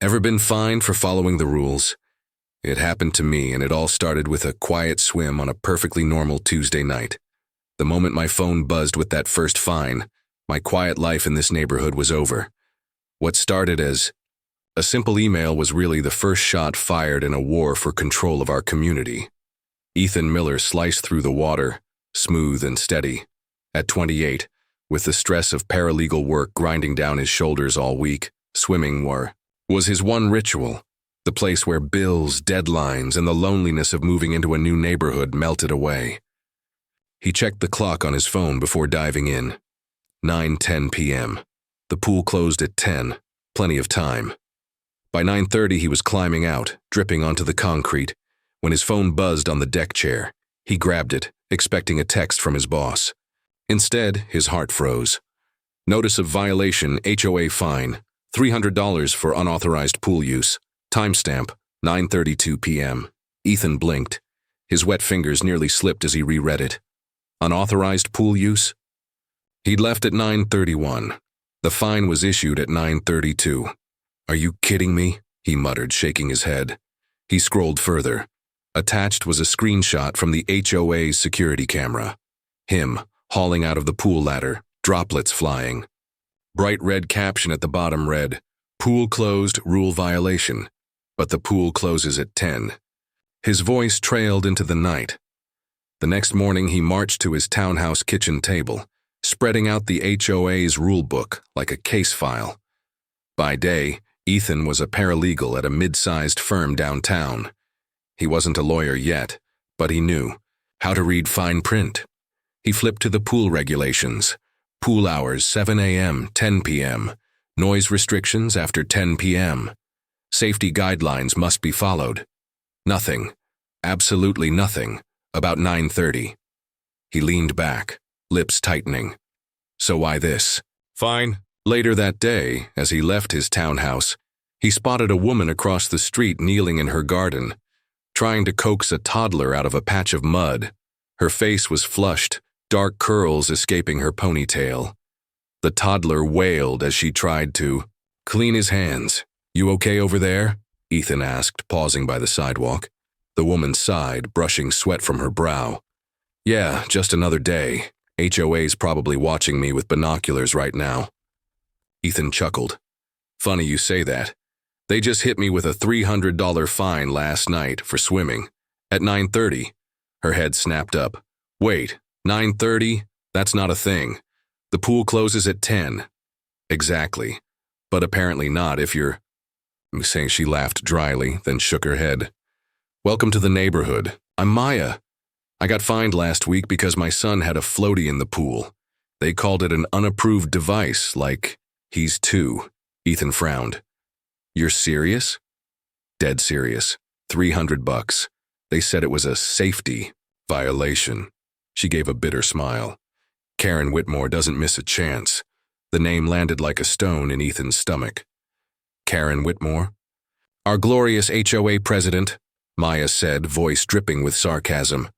Ever been fined for following the rules? It happened to me, and it all started with a quiet swim on a perfectly normal Tuesday night. The moment my phone buzzed with that first fine, my quiet life in this neighborhood was over. What started as a simple email was really the first shot fired in a war for control of our community. Ethan Miller sliced through the water, smooth and steady. At 28, with the stress of paralegal work grinding down his shoulders all week, swimming was his one ritual, the place where bills, deadlines, and the loneliness of moving into a new neighborhood melted away. He checked the clock on his phone before diving in. 9:10 p.m. The pool closed at 10, plenty of time. By 9:30 he was climbing out, dripping onto the concrete, when his phone buzzed on the deck chair. He grabbed it, expecting a text from his boss. Instead, his heart froze. Notice of violation, HOA fine, $300 for unauthorized pool use. Timestamp, 9:32 p.m. Ethan blinked. His wet fingers nearly slipped as he reread it. Unauthorized pool use? He'd left at 9:31. The fine was issued at 9:32. Are you kidding me? He muttered, shaking his head. He scrolled further. Attached was a screenshot from the HOA's security camera. Him, hauling out of the pool ladder, droplets flying. Bright red caption at the bottom read, "Pool closed, rule violation. But the pool closes at 10. His voice trailed into the night. The next morning he marched to his townhouse kitchen table, spreading out the HOA's rule book like a case file. By day, Ethan was a paralegal at a mid-sized firm downtown. He wasn't a lawyer yet, but he knew how to read fine print. He flipped to the pool regulations. Pool hours 7 a.m., 10 p.m. Noise restrictions after 10 p.m. Safety guidelines must be followed. Nothing, absolutely nothing, about 9:30. He leaned back, lips tightening. So why this? Fine. Later that day, as he left his townhouse, he spotted a woman across the street kneeling in her garden, trying to coax a toddler out of a patch of mud. Her face was flushed, dark curls escaping her ponytail. The toddler wailed as she tried to clean his hands. You okay over there? Ethan asked, pausing by the sidewalk. The woman sighed, brushing sweat from her brow. Yeah, just another day. HOA's probably watching me with binoculars right now. Ethan chuckled. Funny you say that. They just hit me with a $300 fine last night for swimming. At 9:30. Her head snapped up. Wait, 9:30? That's not a thing. The pool closes at 10. Exactly. But apparently not if you're... Saying she laughed dryly, then shook her head. Welcome to the neighborhood. I'm Maya. I got fined last week because my son had a floaty in the pool. They called it an unapproved device, like he's 2. Ethan frowned. You're serious? Dead serious. $300. They said it was a safety violation. She gave a bitter smile. Karen Whitmore doesn't miss a chance. The name landed like a stone in Ethan's stomach. Karen Whitmore? Our glorious HOA president, Maya said, voice dripping with sarcasm.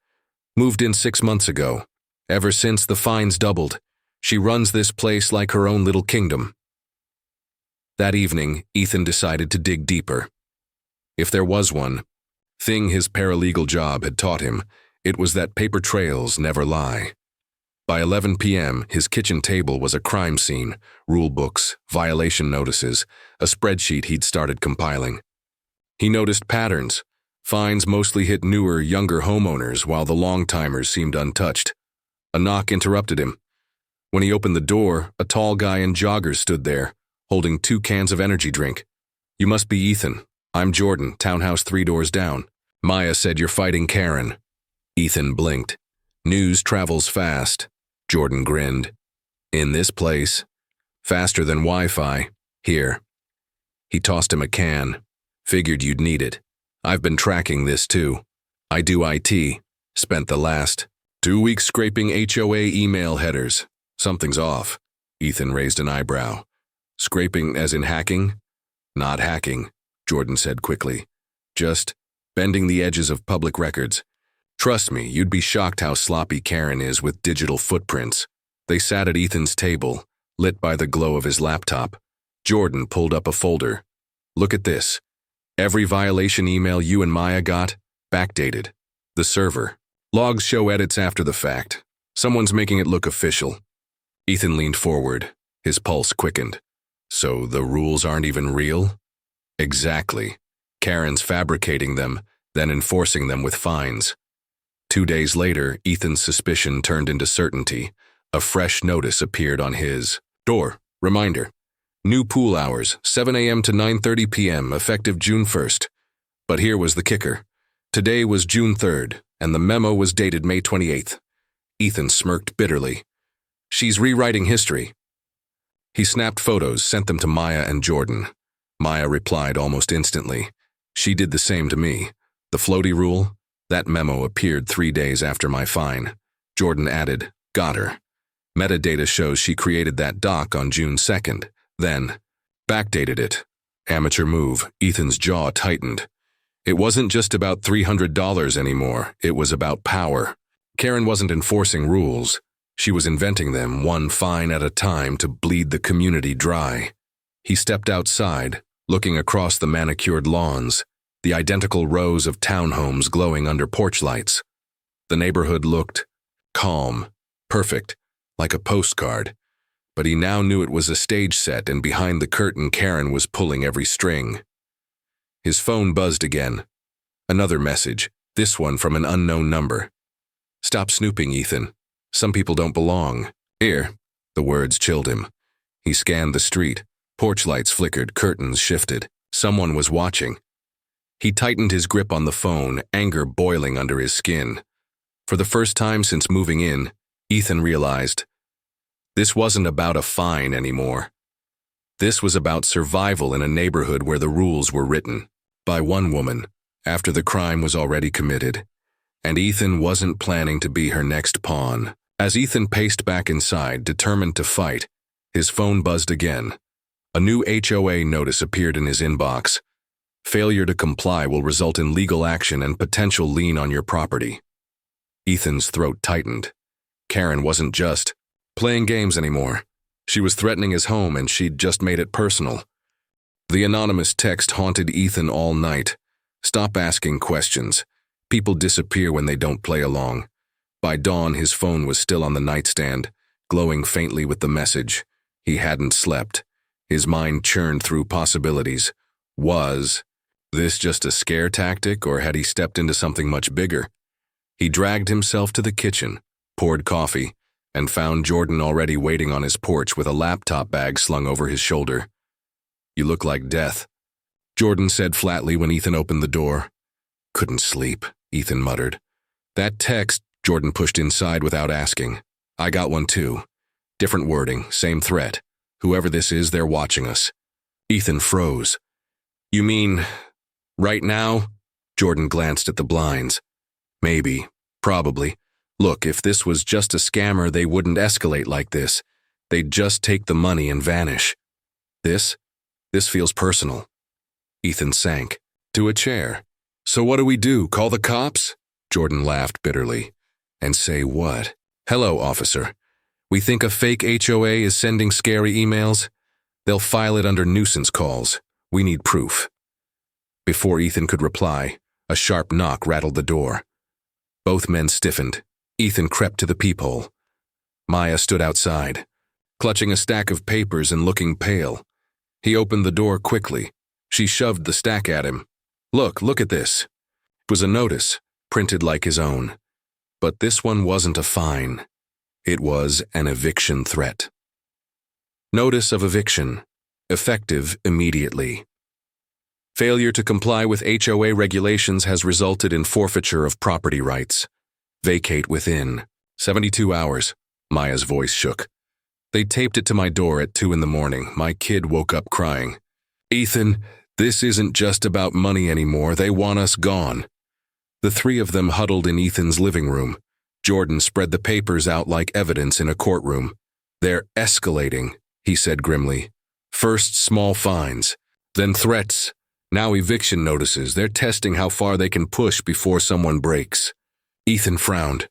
Moved in 6 months ago. Ever since, the fines doubled. She runs this place like her own little kingdom. That evening, Ethan decided to dig deeper. If there was one thing his paralegal job had taught him, it was that paper trails never lie. By 11 p.m., his kitchen table was a crime scene, rule books, violation notices, a spreadsheet he'd started compiling. He noticed patterns. Fines mostly hit newer, younger homeowners, while the long-timers seemed untouched. A knock interrupted him. When he opened the door, a tall guy in joggers stood there, holding 2 cans of energy drink. You must be Ethan. I'm Jordan, townhouse 3 doors down. Maya said you're fighting Karen. Ethan blinked. News travels fast. Jordan grinned. In this place. Faster than Wi-Fi. Here. He tossed him a can. Figured you'd need it. I've been tracking this too. I do IT. Spent the last 2 weeks scraping HOA email headers. Something's off. Ethan raised an eyebrow. Scraping as in hacking? Not hacking, Jordan said quickly. Just bending the edges of public records. Trust me, you'd be shocked how sloppy Karen is with digital footprints. They sat at Ethan's table, lit by the glow of his laptop. Jordan pulled up a folder. Look at this. Every violation email you and Maya got, backdated. The server. Logs show edits after the fact. Someone's making it look official. Ethan leaned forward. His pulse quickened. So the rules aren't even real? Exactly. Karen's fabricating them, then enforcing them with fines. 2 days later, Ethan's suspicion turned into certainty. A fresh notice appeared on his door. Reminder. New pool hours, 7 a.m. to 9:30 p.m., effective June 1st. But here was the kicker. Today was June 3rd, and the memo was dated May 28th. Ethan smirked bitterly. She's rewriting history. He snapped photos, sent them to Maya and Jordan. Maya replied almost instantly. She did the same to me. The floaty rule? That memo appeared 3 days after my fine. Jordan added, got her. Metadata shows she created that doc on June 2nd, then backdated it. Amateur move. Ethan's jaw tightened. It wasn't just about $300 anymore. It was about power. Karen wasn't enforcing rules. She was inventing them, one fine at a time, to bleed the community dry. He stepped outside, looking across the manicured lawns, the identical rows of townhomes glowing under porch lights. The neighborhood looked calm, perfect, like a postcard. But he now knew it was a stage set, and behind the curtain Karen was pulling every string. His phone buzzed again. Another message, this one from an unknown number. Stop snooping, Ethan. Some people don't belong. Here. The words chilled him. He scanned the street. Porch lights flickered, curtains shifted. Someone was watching. He tightened his grip on the phone, anger boiling under his skin. For the first time since moving in, Ethan realized this wasn't about a fine anymore. This was about survival in a neighborhood where the rules were written by one woman after the crime was already committed, and Ethan wasn't planning to be her next pawn. As Ethan paced back inside, determined to fight, his phone buzzed again. A new HOA notice appeared in his inbox. Failure to comply will result in legal action and potential lien on your property. Ethan's throat tightened. Karen wasn't just playing games anymore. She was threatening his home, and she'd just made it personal. The anonymous text haunted Ethan all night. Stop asking questions. People disappear when they don't play along. By dawn, his phone was still on the nightstand, glowing faintly with the message. He hadn't slept. His mind churned through possibilities. Was this just a scare tactic, or had he stepped into something much bigger? He dragged himself to the kitchen, poured coffee, and found Jordan already waiting on his porch with a laptop bag slung over his shoulder. You look like death, Jordan said flatly when Ethan opened the door. Couldn't sleep, Ethan muttered. That text, Jordan pushed inside without asking. I got one too. Different wording, same threat. Whoever this is, they're watching us. Ethan froze. You mean, right now? Jordan glanced at the blinds. Maybe, probably. Look, if this was just a scammer, they wouldn't escalate like this. They'd just take the money and vanish. This feels personal. Ethan sank to a chair. So what do we do, call the cops? Jordan laughed bitterly. And say what? Hello, officer. We think a fake HOA is sending scary emails. They'll file it under nuisance calls. We need proof. Before Ethan could reply, a sharp knock rattled the door. Both men stiffened. Ethan crept to the peephole. Maya stood outside, clutching a stack of papers and looking pale. He opened the door quickly. She shoved the stack at him. Look at this. It was a notice, printed like his own. But this one wasn't a fine. It was an eviction threat. Notice of eviction, effective immediately. Failure to comply with HOA regulations has resulted in forfeiture of property rights. Vacate within 72 hours. Maya's voice shook. They taped it to my door at 2 a.m. My kid woke up crying. Ethan, this isn't just about money anymore. They want us gone. The three of them huddled in Ethan's living room. Jordan spread the papers out like evidence in a courtroom. They're escalating, he said grimly. First small fines, then threats, now eviction notices. They're testing how far they can push before someone breaks. Ethan frowned.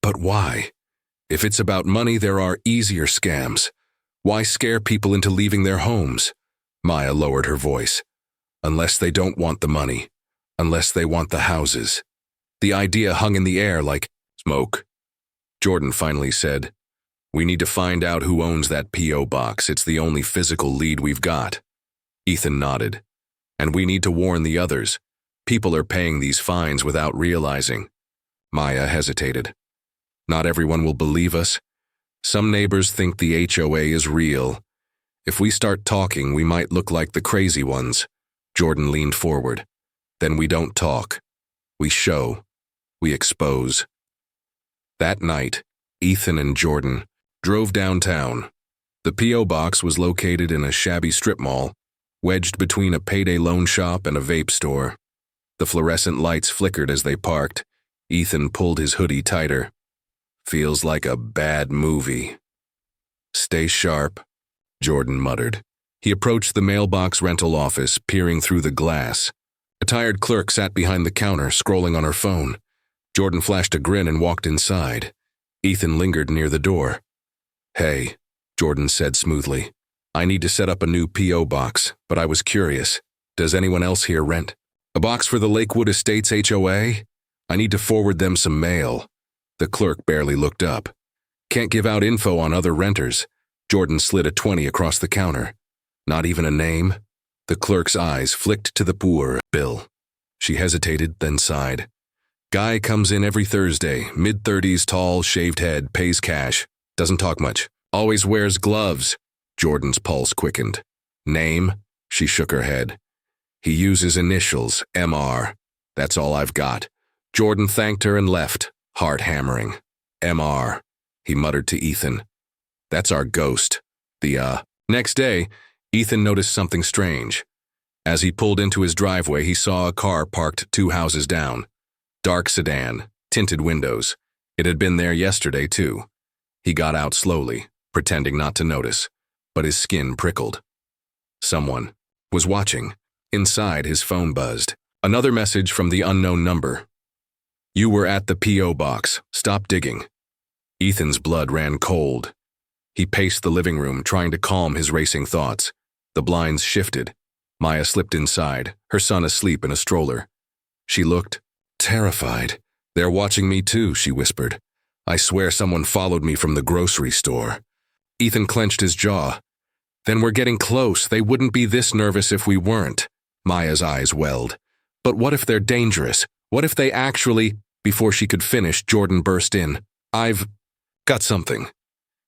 But why? If it's about money, there are easier scams. Why scare people into leaving their homes? Maya lowered her voice. Unless they don't want the money. Unless they want the houses. The idea hung in the air like smoke. Jordan finally said, "We need to find out who owns that P.O. box. It's the only physical lead we've got." Ethan nodded. "And we need to warn the others. People are paying these fines without realizing." Maya hesitated. "Not everyone will believe us. Some neighbors think the HOA is real. If we start talking, we might look like the crazy ones." Jordan leaned forward. "Then we don't talk. We show. We expose." That night, Ethan and Jordan drove downtown. The P.O. box was located in a shabby strip mall, wedged between a payday loan shop and a vape store. The fluorescent lights flickered as they parked. Ethan pulled his hoodie tighter. "Feels like a bad movie." "Stay sharp," Jordan muttered. He approached the mailbox rental office, peering through the glass. A tired clerk sat behind the counter, scrolling on her phone. Jordan flashed a grin and walked inside. Ethan lingered near the door. "Hey," Jordan said smoothly. "I need to set up a new P.O. box, but I was curious. Does anyone else here rent? A box for the Lakewood Estates HOA? I need to forward them some mail." The clerk barely looked up. "Can't give out info on other renters." Jordan slid a 20 across the counter. "Not even a name?" The clerk's eyes flicked to the poor bill. She hesitated, then sighed. "Guy comes in every Thursday, mid-30s, tall, shaved head, pays cash. Doesn't talk much. Always wears gloves." Jordan's pulse quickened. "Name?" She shook her head. "He uses initials, MR. That's all I've got." Jordan thanked her and left, heart hammering. "MR," he muttered to Ethan. "That's our ghost." Next day, Ethan noticed something strange. As he pulled into his driveway, he saw a car parked 2 houses down. Dark sedan, tinted windows. It had been there yesterday, too. He got out slowly, pretending not to notice, but his skin prickled. Someone was watching. Inside, his phone buzzed. Another message from the unknown number. "You were at the P.O. box. Stop digging." Ethan's blood ran cold. He paced the living room, trying to calm his racing thoughts. The blinds shifted. Maya slipped inside, her son asleep in a stroller. She looked terrified. "They're watching me too," she whispered. "I swear someone followed me from the grocery store." Ethan clenched his jaw. "Then we're getting close. They wouldn't be this nervous if we weren't." Maya's eyes welled. "But what if they're dangerous? What if they actually—" Before she could finish, Jordan burst in. "I've got something."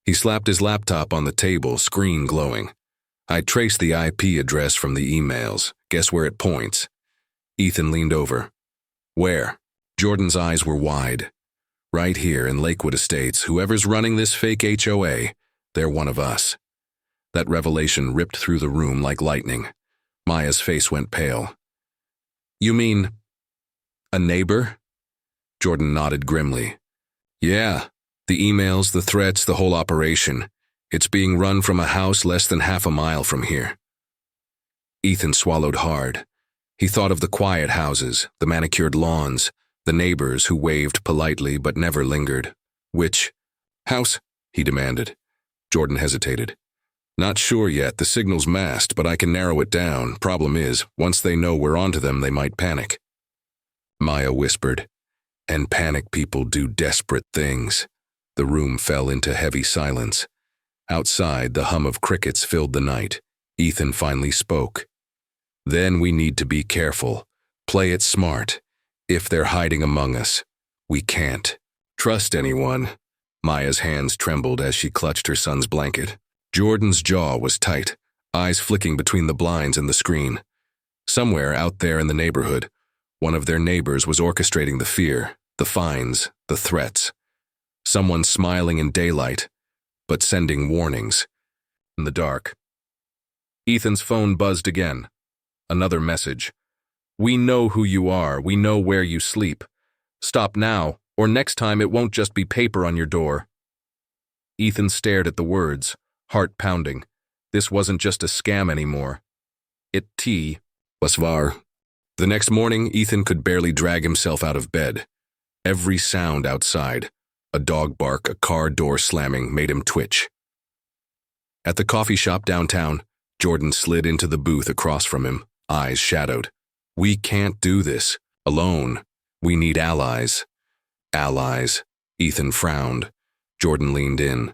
He slapped his laptop on the table, screen glowing. "I traced the IP address from the emails. Guess where it points?" Ethan leaned over. "Where?" Jordan's eyes were wide. "Right here in Lakewood Estates. Whoever's running this fake HOA, they're one of us." That revelation ripped through the room like lightning. Maya's face went pale. "You mean a neighbor?" Jordan nodded grimly. "Yeah, the emails, the threats, the whole operation. It's being run from a house less than half a mile from here." Ethan swallowed hard. He thought of the quiet houses, the manicured lawns, the neighbors who waved politely but never lingered. "Which house?" he demanded. Jordan hesitated. "Not sure yet. The signal's masked, but I can narrow it down. Problem is, once they know we're onto them, they might panic." Maya whispered, "And panic people do desperate things." The room fell into heavy silence. Outside, the hum of crickets filled the night. Ethan finally spoke. "Then we need to be careful. Play it smart. If they're hiding among us, we can't trust anyone." Maya's hands trembled as she clutched her son's blanket. Jordan's jaw was tight, eyes flicking between the blinds and the screen. Somewhere out there in the neighborhood, one of their neighbors was orchestrating the fear, the fines, the threats. Someone smiling in daylight, but sending warnings in the dark. Ethan's phone buzzed again. Another message. "We know who you are. We know where you sleep. Stop now, or next time it won't just be paper on your door." Ethan stared at the words, heart pounding. This wasn't just a scam anymore. It was var. The next morning, Ethan could barely drag himself out of bed. Every sound outside, a dog bark, a car door slamming, made him twitch. At the coffee shop downtown, Jordan slid into the booth across from him, eyes shadowed. We can't do this alone. We need allies. Allies. Ethan frowned. Jordan leaned in.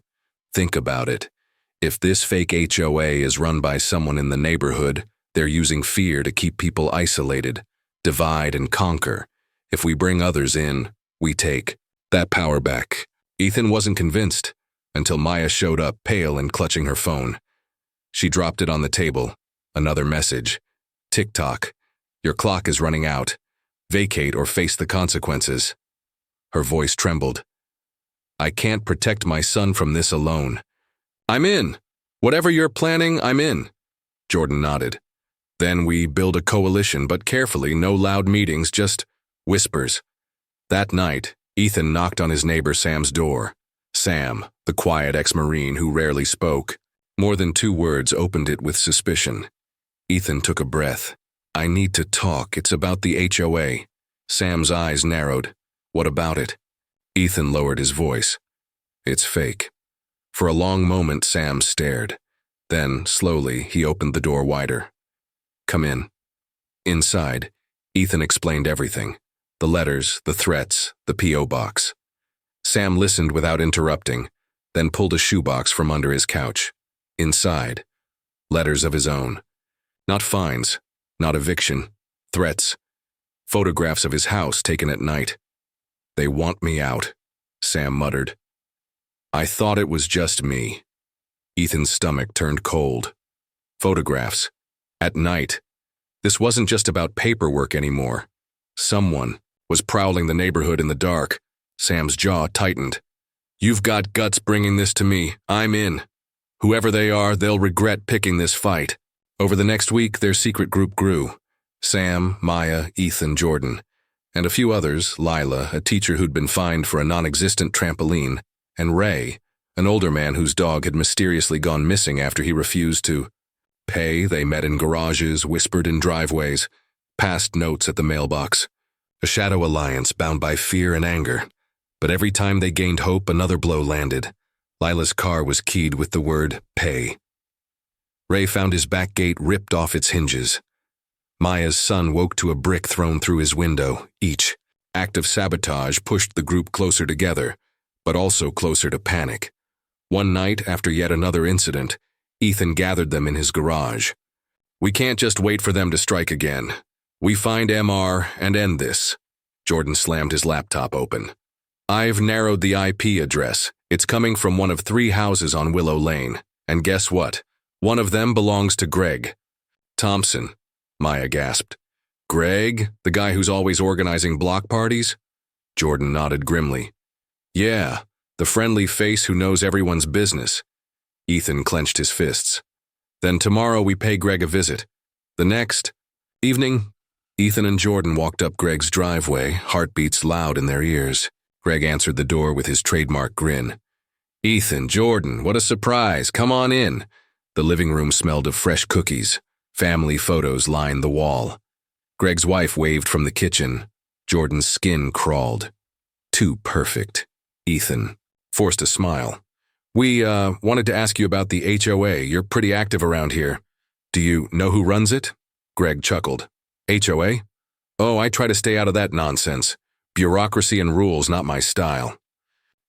Think about it. If this fake HOA is run by someone in the neighborhood, they're using fear to keep people isolated, divide and conquer. If we bring others in, we take that power back. Ethan wasn't convinced until Maya showed up, pale and clutching her phone. She dropped it on the table. Another message. TikTok. Your clock is running out. Vacate or face the consequences. Her voice trembled. I can't protect my son from this alone. I'm in. Whatever you're planning, I'm in. Jordan nodded. Then we build a coalition, but carefully, no loud meetings, just whispers. That night, Ethan knocked on his neighbor Sam's door. Sam, the quiet ex-Marine who rarely spoke, more than 2 words, opened it with suspicion. Ethan took a breath. I need to talk. It's about the HOA. Sam's eyes narrowed. What about it? Ethan lowered his voice. It's fake. For a long moment, Sam stared. Then, slowly, he opened the door wider. Come in. Inside, Ethan explained everything. The letters, the threats, the P.O. box. Sam listened without interrupting, then pulled a shoebox from under his couch. Inside, letters of his own. Not fines, not eviction, threats. Photographs of his house taken at night. They want me out, Sam muttered. I thought it was just me. Ethan's stomach turned cold. Photographs. At night. This wasn't just about paperwork anymore. Someone was prowling the neighborhood in the dark. Sam's jaw tightened. You've got guts bringing this to me. I'm in. Whoever they are, they'll regret picking this fight. Over the next week, their secret group grew. Sam, Maya, Ethan, Jordan, and a few others, Lila, a teacher who'd been fined for a non-existent trampoline, and Ray, an older man whose dog had mysteriously gone missing after he refused to pay. They met in garages, whispered in driveways, passed notes at the mailbox. A shadow alliance bound by fear and anger. But every time they gained hope, another blow landed. Lila's car was keyed with the word pay. Ray found his back gate ripped off its hinges. Maya's son woke to a brick thrown through his window. Each act of sabotage pushed the group closer together, but also closer to panic. One night, after yet another incident, Ethan gathered them in his garage. We can't just wait for them to strike again. We find MR and end this. Jordan slammed his laptop open. I've narrowed the IP address. It's coming from one of 3 houses on Willow Lane. And guess what? One of them belongs to Greg Thompson. Maya gasped. Greg? The guy who's always organizing block parties? Jordan nodded grimly. Yeah, the friendly face who knows everyone's business. Ethan clenched his fists. Then tomorrow we pay Greg a visit. The next evening, Ethan and Jordan walked up Greg's driveway, heartbeats loud in their ears. Greg answered the door with his trademark grin. Ethan, Jordan, what a surprise. Come on in. The living room smelled of fresh cookies. Family photos lined the wall. Greg's wife waved from the kitchen. Jordan's skin crawled. Too perfect. Ethan forced a smile. We wanted to ask you about the HOA. You're pretty active around here. Do you know who runs it? Greg chuckled. HOA? Oh, I try to stay out of that nonsense. Bureaucracy and rules, not my style.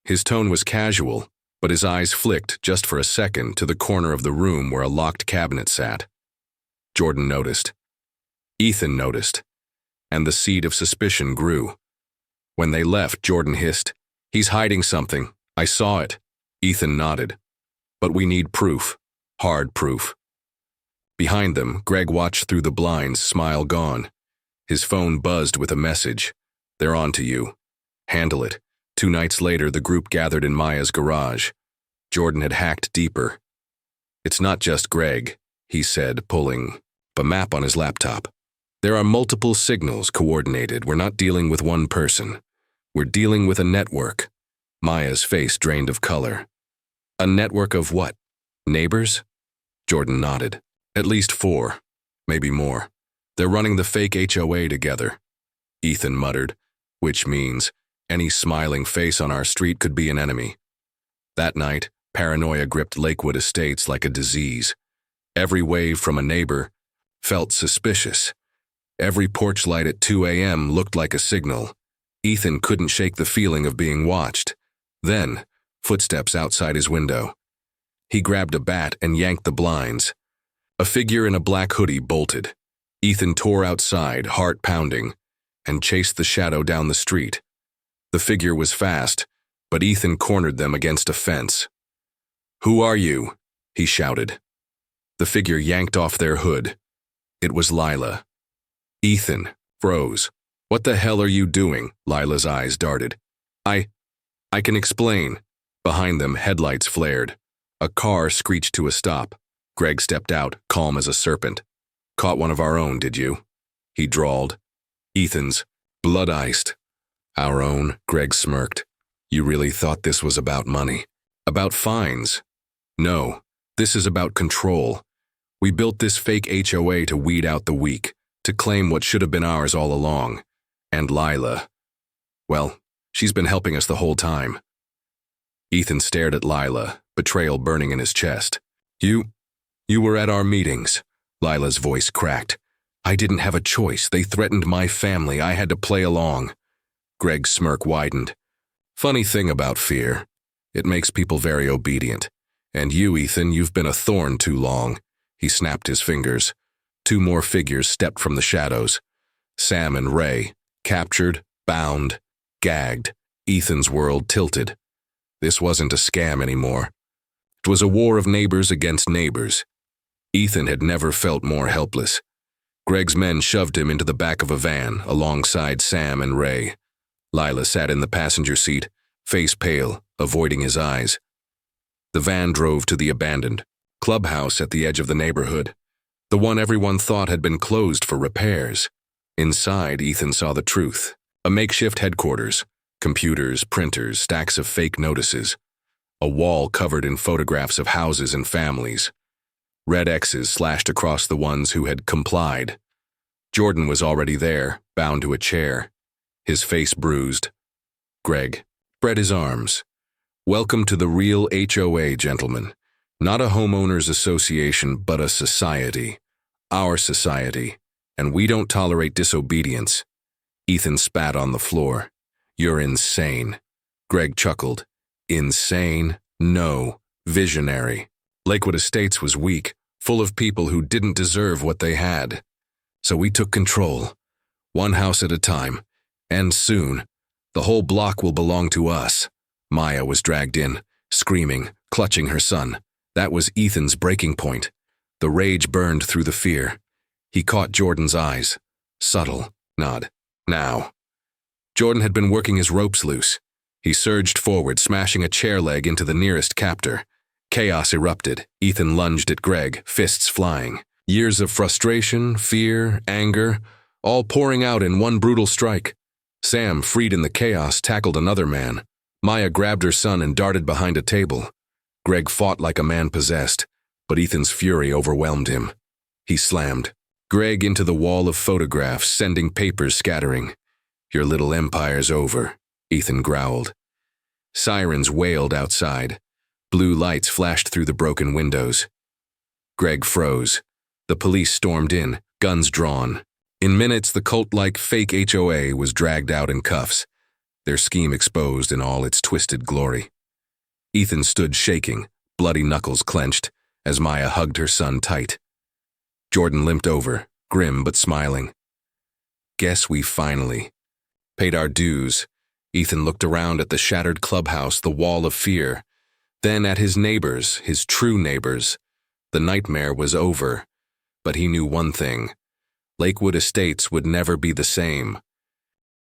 His tone was casual, but his eyes flicked just for a second to the corner of the room where a locked cabinet sat. Jordan noticed. Ethan noticed. And the seed of suspicion grew. When they left, Jordan hissed, He's hiding something. I saw it. Ethan nodded. But we need proof. Hard proof. Behind them, Greg watched through the blinds, smile gone. His phone buzzed with a message. They're on to you. Handle it. 2 nights later, the group gathered in Maya's garage. Jordan had hacked deeper. It's not just Greg, he said, pulling a map on his laptop. There are multiple signals coordinated. We're not dealing with one person. We're dealing with a network. Maya's face drained of color. A network of what? Neighbors? Jordan nodded. At least 4, maybe more. They're running the fake HOA together. Ethan muttered, which means any smiling face on our street could be an enemy. That night, paranoia gripped Lakewood Estates like a disease. Every wave from a neighbor felt suspicious. Every porch light at 2 a.m. looked like a signal. Ethan couldn't shake the feeling of being watched. Then, footsteps outside his window. He grabbed a bat and yanked the blinds. A figure in a black hoodie bolted. Ethan tore outside, heart pounding, and chased the shadow down the street. The figure was fast, but Ethan cornered them against a fence. "Who are you?" he shouted. The figure yanked off their hood. It was Lila. Ethan froze. "What the hell are you doing?" Lila's eyes darted. I can explain." Behind them, headlights flared. A car screeched to a stop. Greg stepped out, calm as a serpent. "Caught one of our own, did you?" he drawled. "Ethan's, blood-iced." "Our own?" Greg smirked. "You really thought this was about money? About fines?" "No, this is about control. We built this fake HOA to weed out the weak, to claim what should have been ours all along. And Lila, well, she's been helping us the whole time." Ethan stared at Lila, betrayal burning in his chest. You were at our meetings." Lila's voice cracked. "I didn't have a choice. They threatened my family. I had to play along." Greg's smirk widened. "Funny thing about fear. It makes people very obedient. And you, Ethan, you've been a thorn too long." He snapped his fingers. 2 more figures stepped from the shadows. Sam and Ray, captured, bound, gagged. Ethan's world tilted. This wasn't a scam anymore. It was a war of neighbors against neighbors. Ethan had never felt more helpless. Greg's men shoved him into the back of a van alongside Sam and Ray. Lila sat in the passenger seat, face pale, avoiding his eyes. The van drove to the abandoned clubhouse at the edge of the neighborhood, the one everyone thought had been closed for repairs. Inside, Ethan saw the truth. A makeshift headquarters, computers, printers, stacks of fake notices. A wall covered in photographs of houses and families. Red X's slashed across the ones who had complied. Jordan was already there, bound to a chair, his face bruised. Greg spread his arms. "Welcome to the real HOA, gentlemen. Not a homeowners association, but a society. Our society. And we don't tolerate disobedience." Ethan spat on the floor. "You're insane." Greg chuckled. "Insane? No. Visionary." Lakewood Estates was weak, full of people who didn't deserve what they had. So we took control, one house at a time, and soon, the whole block will belong to us. Maya was dragged in, screaming, clutching her son. That was Ethan's breaking point. The rage burned through the fear. He caught Jordan's eyes. Subtle nod. Now. Jordan had been working his ropes loose. He surged forward, smashing a chair leg into the nearest captor. Chaos erupted. Ethan lunged at Greg, fists flying. Years of frustration, fear, anger, all pouring out in one brutal strike. Sam, freed in the chaos, tackled another man. Maya grabbed her son and darted behind a table. Greg fought like a man possessed, but Ethan's fury overwhelmed him. He slammed Greg into the wall of photographs, sending papers scattering. "Your little empire's over," Ethan growled. Sirens wailed outside. Blue lights flashed through the broken windows. Greg froze. The police stormed in, guns drawn. In minutes, the cult-like fake HOA was dragged out in cuffs, their scheme exposed in all its twisted glory. Ethan stood shaking, bloody knuckles clenched, as Maya hugged her son tight. Jordan limped over, grim but smiling. "Guess we finally paid our dues." Ethan looked around at the shattered clubhouse, the wall of fear. Then at his neighbors, his true neighbors. The nightmare was over, but he knew one thing. Lakewood Estates would never be the same.